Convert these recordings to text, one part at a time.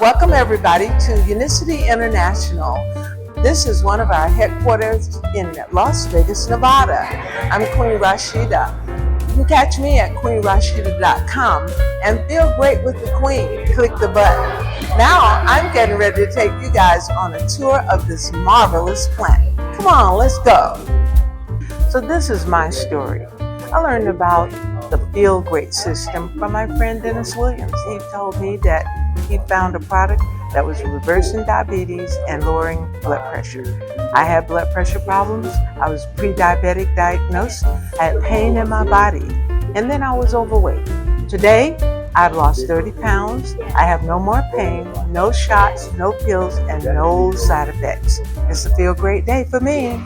Welcome everybody to Unicity International. This is one of our headquarters in Las Vegas, Nevada. I'm Queen Rashida. You can catch me at queenrashida.com and feel great with the Queen. Click the button. Now I'm getting ready to take you guys on a tour of this marvelous planet. Come on, let's go. So this is my story. I learned about the Feel Great system from my friend Dennis Williams. He told me that he found a product that was reversing diabetes and lowering blood pressure. I had blood pressure problems. I was pre-diabetic diagnosed. I had pain in my body, and then I was overweight. Today, I've lost 30 pounds. I have no more pain, no shots, no pills, and no side effects. It's a Feel Great day for me.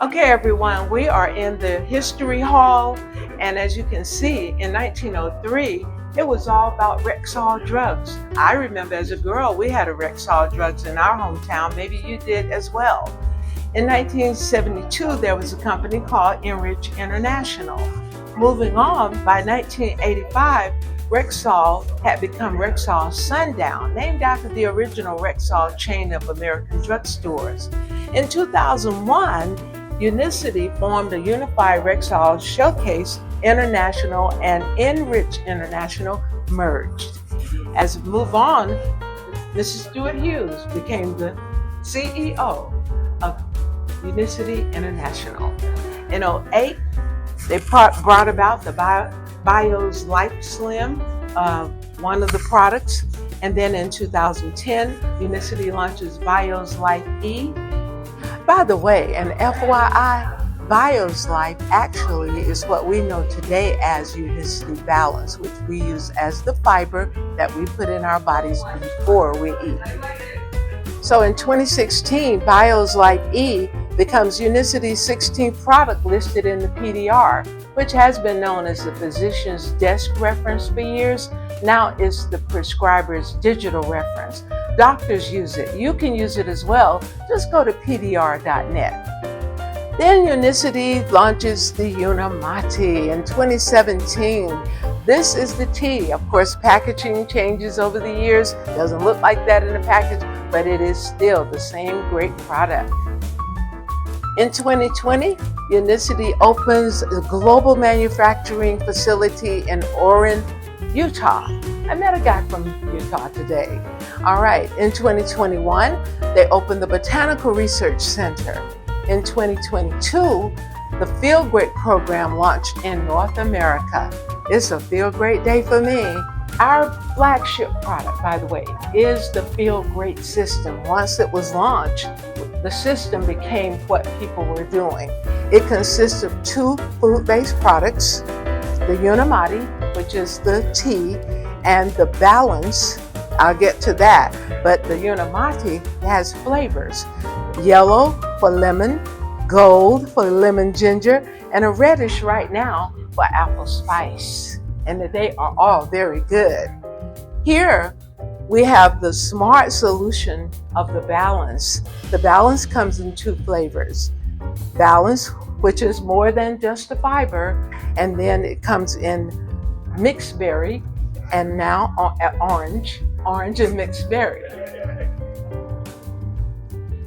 Okay, everyone, we are in the History Hall, and as you can see, in 1903, it was all about Rexall drugs. I remember as a girl, we had a Rexall drugs in our hometown. Maybe you did as well. In 1972, there was a company called Enrich International. Moving on, by 1985, Rexall had become Rexall Sundown, named after the original Rexall chain of American drugstores. In 2001, Unicity formed a unified Rexall Showcase International and Enrich International merged. As we move on, Mrs. Stuart Hughes became the CEO of Unicity International. In 2008, they brought about the Bios Life Slim, one of the products. And then in 2010, Unicity launches Bios Life E. By the way, an FYI, Bios Life actually is what we know today as Unicity Balance, which we use as the fiber that we put in our bodies before we eat. So in 2016, Bios Life E becomes Unicity's 16th product listed in the PDR, which has been known as the physician's desk reference for years. Now it's the prescriber's digital reference. Doctors use it. You can use it as well. Just go to pdr.net. Then Unicity launches the Unimati in 2017. This is the tea. Of course, packaging changes over the years. Doesn't look like that in the package, but it is still the same great product. In 2020, Unicity opens a global manufacturing facility in Owner, Utah. I met a guy from Utah today. All right, in 2021, they opened the Botanical Research Center. In 2022, the Feel Great program launched in North America. It's a Feel Great day for me. Our flagship product, by the way, is the Feel Great system. Once it was launched, the system became what people were doing. It consists of 2 food-based products, the Unimati, which is the tea, and the Balance. I'll get to that. But the Unimati has flavors. Yellow for lemon, gold for lemon ginger, and a reddish right now for apple spice. And they are all very good. Here we have the smart solution of the Balance. The Balance comes in 2 flavors. Balance, which is more than just a fiber, and then it comes in mixed berry, and now orange and mixed berry.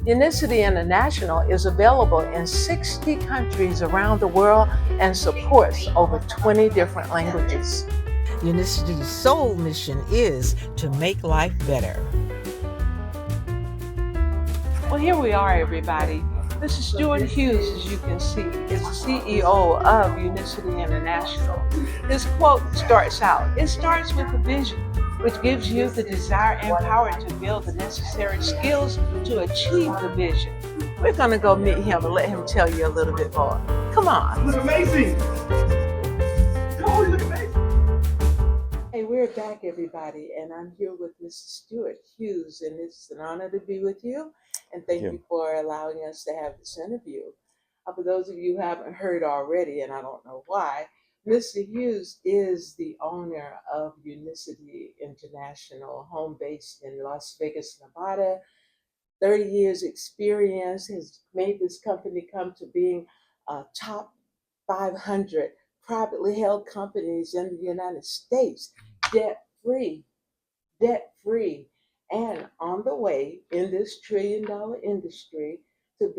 Unicity International is available in 60 countries around the world and supports over 20 different languages. Unicity's sole mission is to make life better. Well, here we are, everybody. This is Stuart Hughes, as you can see, is the CEO of Unicity International. His quote starts out, it starts with a vision, which gives you the desire and power to build the necessary skills to achieve the vision. We're going to go meet him and let him tell you a little bit more. Come on. You look amazing. Oh, you look amazing. Hey, we're back, everybody, and I'm here with Mrs. Stuart Hughes, and it's an honor to be with you. And thank you for allowing us to have this interview. For those of you who haven't heard already, and I don't know why, Mr. Hughes is the owner of Unicity International, home based in Las Vegas, Nevada. 30 years experience has made this company come to being a top 500 privately held companies in the United States, debt-free. and on the way in this $1 trillion industry to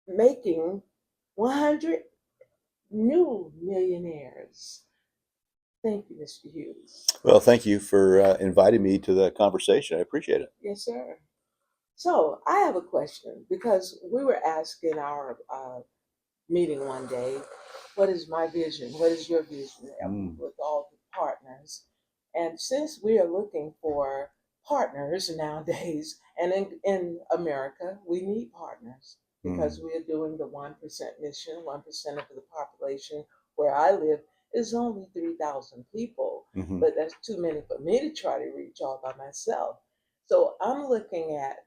making 100 new millionaires. Thank you, Mr. Hughes. Well, thank you for inviting me to the conversation. I appreciate it. Yes, sir. So I have a question because we were asking our meeting one day, what is my vision? What is your vision with all the partners? And since we are looking for partners nowadays, and in America, we need partners because we are doing the 1% mission, 1% of the population. Where I live is only 3,000 people, but that's too many for me to try to reach all by myself. So I'm looking at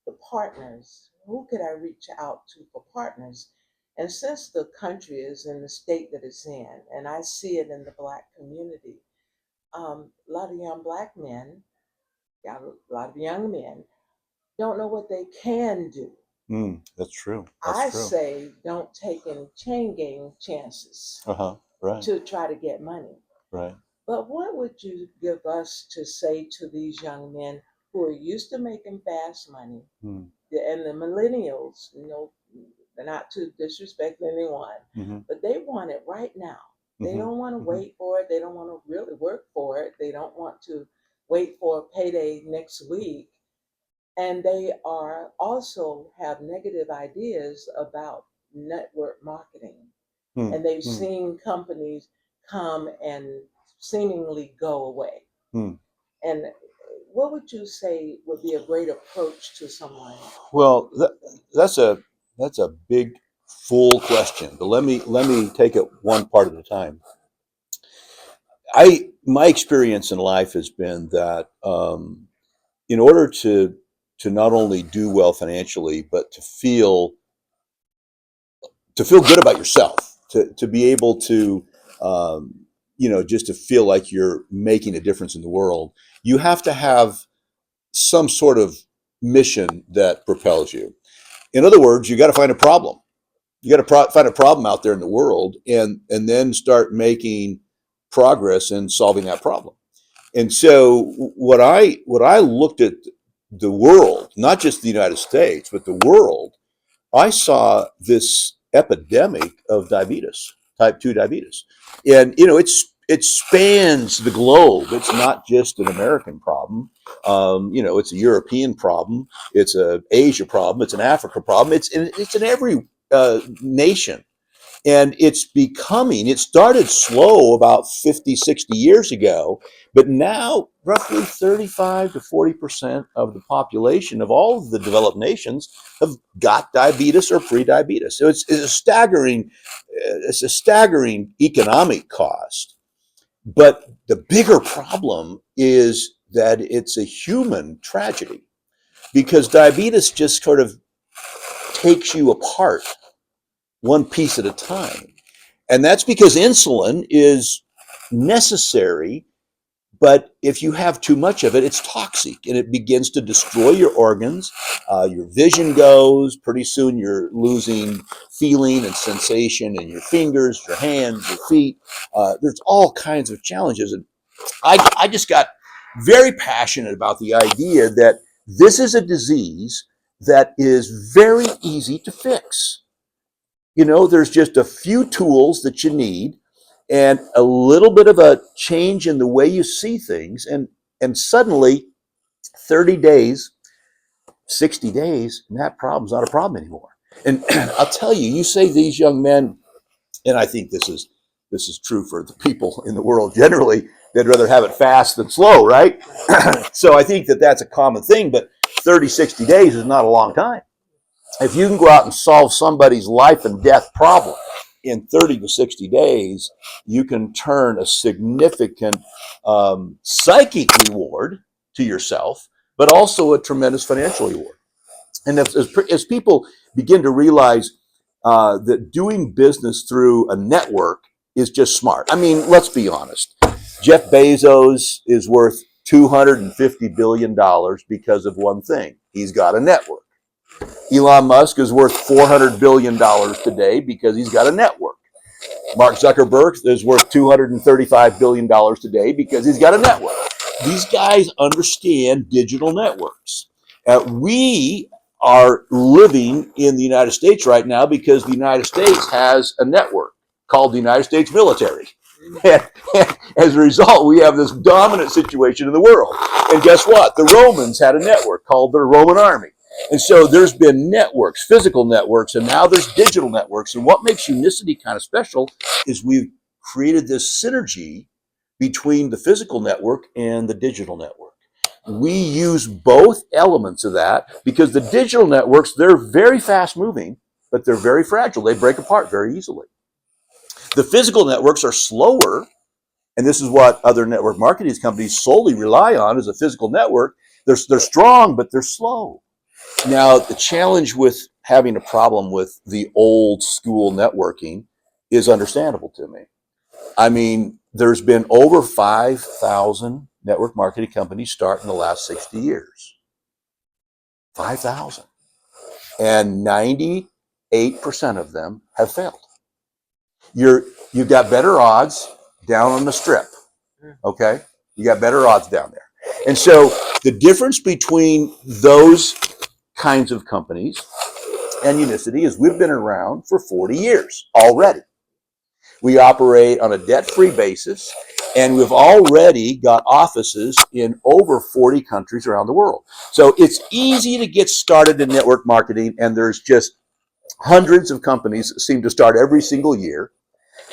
the partners. Who could I reach out to for partners? And since the country is in the state that it's in, and I see it in the Black community, a lot of young Black men, yeah, a lot of young men, don't know what they can do. That's true. I say don't take any chain gang chances Right. to try to get money. Right. But what would you give us to say to these young men who are used to making fast money, and the millennials, they're not to disrespect anyone, but they want it right now. They don't want to wait for it. They don't want to really work for it. They don't want to wait for a payday next week. And they are also have negative ideas about network marketing. And they've seen companies come and seemingly go away. And what would you say would be a great approach to someone? Well, that's a big, full question. But let me take it one part at a time. My experience in life has been that in order to not only do well financially, but to feel good about yourself, to be able to just to feel like you're making a difference in the world, you have to have some sort of mission that propels you. In other words, you got to find a problem. You got to find a problem out there in the world, and then start making progress in solving that problem. And so what I looked at the world, not just the United States, but the world, I saw this epidemic of diabetes, type 2 diabetes. And, it spans the globe. It's not just an American problem. It's a European problem. It's an Asia problem. It's an Africa problem. It's in every nation. And it started slow about 50, 60 years ago, but now roughly 35 to 40% of the population of all of the developed nations have got diabetes or pre-diabetes. So it's a staggering economic cost. But the bigger problem is that it's a human tragedy, because diabetes just sort of takes you apart one piece at a time. And that's because insulin is necessary, but if you have too much of it, it's toxic and it begins to destroy your organs. Your vision goes. Pretty soon you're losing feeling and sensation in your fingers, your hands, your feet. There's all kinds of challenges. And I just got very passionate about the idea that this is a disease that is very easy to fix. There's just a few tools that you need and a little bit of a change in the way you see things. And suddenly 30 days, 60 days, and that problem's not a problem anymore. And I'll tell you, you say these young men, and I think this is true for the people in the world generally, they'd rather have it fast than slow, right? So I think that's a common thing, but 30, 60 days is not a long time. If you can go out and solve somebody's life and death problem in 30 to 60 days, you can turn a significant psychic reward to yourself, but also a tremendous financial reward. And as people begin to realize that doing business through a network is just smart. I mean, let's be honest. Jeff Bezos is worth $250 billion because of one thing. He's got a network. Elon Musk is worth $400 billion today because he's got a network. Mark Zuckerberg is worth $235 billion today because he's got a network. These guys understand digital networks. We are living in the United States right now because the United States has a network called the United States military. And as a result, we have this dominant situation in the world. And guess what? The Romans had a network called the Roman army. And so there's been networks, physical networks, and now there's digital networks. And what makes Unicity kind of special is we've created this synergy between the physical network and the digital network. We use both elements of that because the digital networks, they're very fast moving, but they're very fragile. They break apart very easily. The physical networks are slower, and this is what other network marketing companies solely rely on is a physical network. They're strong, but they're slow. Now, the challenge with having a problem with the old school networking is understandable to me. I mean, there's been over 5,000 network marketing companies start in the last 60 years. 5,000. And 98% of them have failed. You've got better odds down on the strip, okay? You got better odds down there. And so the difference between those kinds of companies and Unicity is we've been around for 40 years already. We operate on a debt-free basis, and we've already got offices in over 40 countries around the world. So it's easy to get started in network marketing, and there's just hundreds of companies that seem to start every single year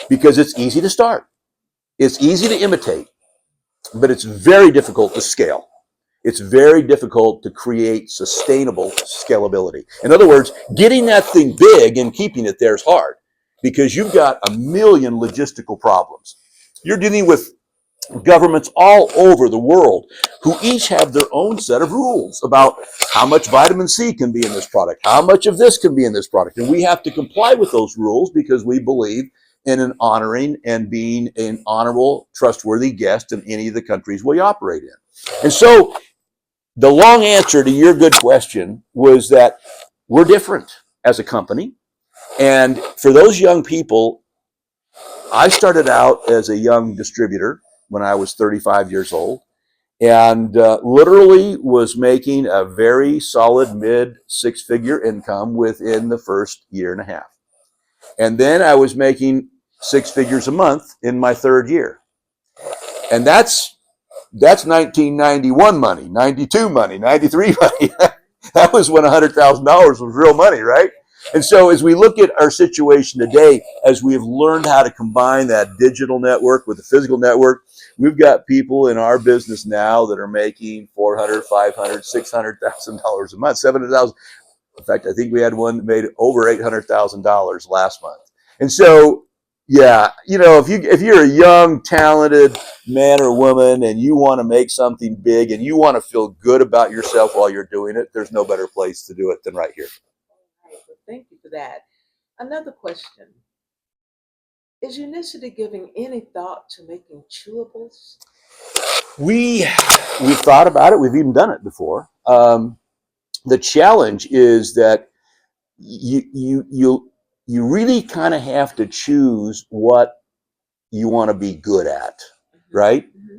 because it's easy to start. It's easy to imitate, but it's very difficult to scale. It's very difficult to create sustainable scalability. In other words, getting that thing big and keeping it there is hard because you've got a million logistical problems. You're dealing with governments all over the world who each have their own set of rules about how much vitamin C can be in this product, how much of this can be in this product. And we have to comply with those rules because we believe in an honoring and being an honorable, trustworthy guest in any of the countries we operate in. And so the long answer to your good question was that we're different as a company. And for those young people, I started out as a young distributor when I was 35 years old and literally was making a very solid mid six-figure income within the first year and a half. And then I was making six figures a month in my third year. And that's 1991 money, 92 money, 93 money. That was when $100,000 was real money, right? And so as we look at our situation today, as we have learned how to combine that digital network with the physical network, we've got people in our business now that are making $400,000, $500,000, $600,000 a month, $700,000. In fact, I think we had one that made over $800,000 last month. And so, yeah, you know, if you're a young, talented man or woman and you want to make something big and you want to feel good about yourself while you're doing it, there's no better place to do it than right here. Thank you for that. Another question. Is Unicity giving any thought to making chewables? We've thought about it. We've even done it before. The challenge is that you really kind of have to choose what you want to be good at, right? Mm-hmm.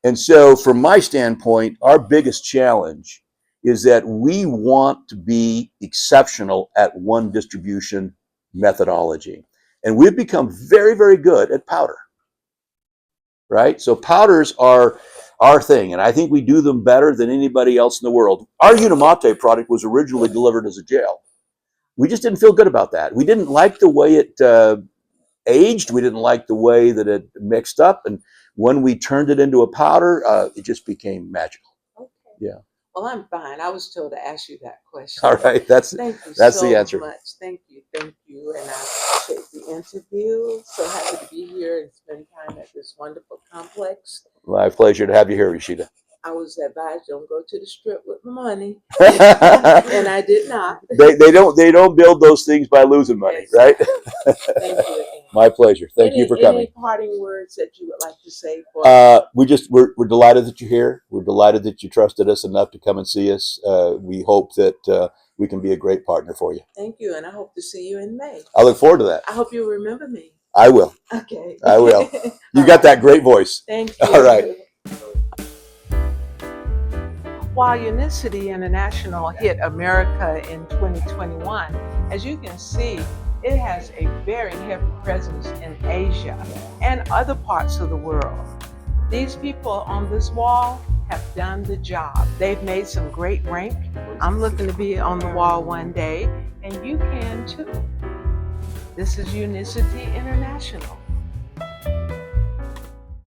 And so from my standpoint, our biggest challenge is that we want to be exceptional at one distribution methodology. And we've become very, very good at powder, right? So powders are our thing, and I think we do them better than anybody else in the world. Our Unimate product was originally delivered as a gel. We just didn't feel good about that. We didn't like the way it aged. We didn't like the way that it mixed up. And when we turned it into a powder, it just became magical. Okay. Yeah. Well, I'm fine. I was told to ask you that question. All right. That's so the answer. Much. Thank you. And I appreciate the interview. So happy to be here and spend time at this wonderful complex. My pleasure to have you here, Rashida. I was advised don't go to the strip with my money, and I did not. They don't build those things by losing money, yes. Right? Thank you again. My pleasure. Thank you for coming. Any parting words that you would like to say for? We're delighted that you're here. We're delighted that you trusted us enough to come and see us. We hope that we can be a great partner for you. Thank you, and I hope to see you in May. I look forward to that. I hope you'll remember me. I will. Okay. I will. You got that great voice. Thank you. All right. While Unicity International hit America in 2021, as you can see, it has a very heavy presence in Asia and other parts of the world. These people on this wall have done the job. They've made some great rank. I'm looking to be on the wall one day, and you can too. This is Unicity International.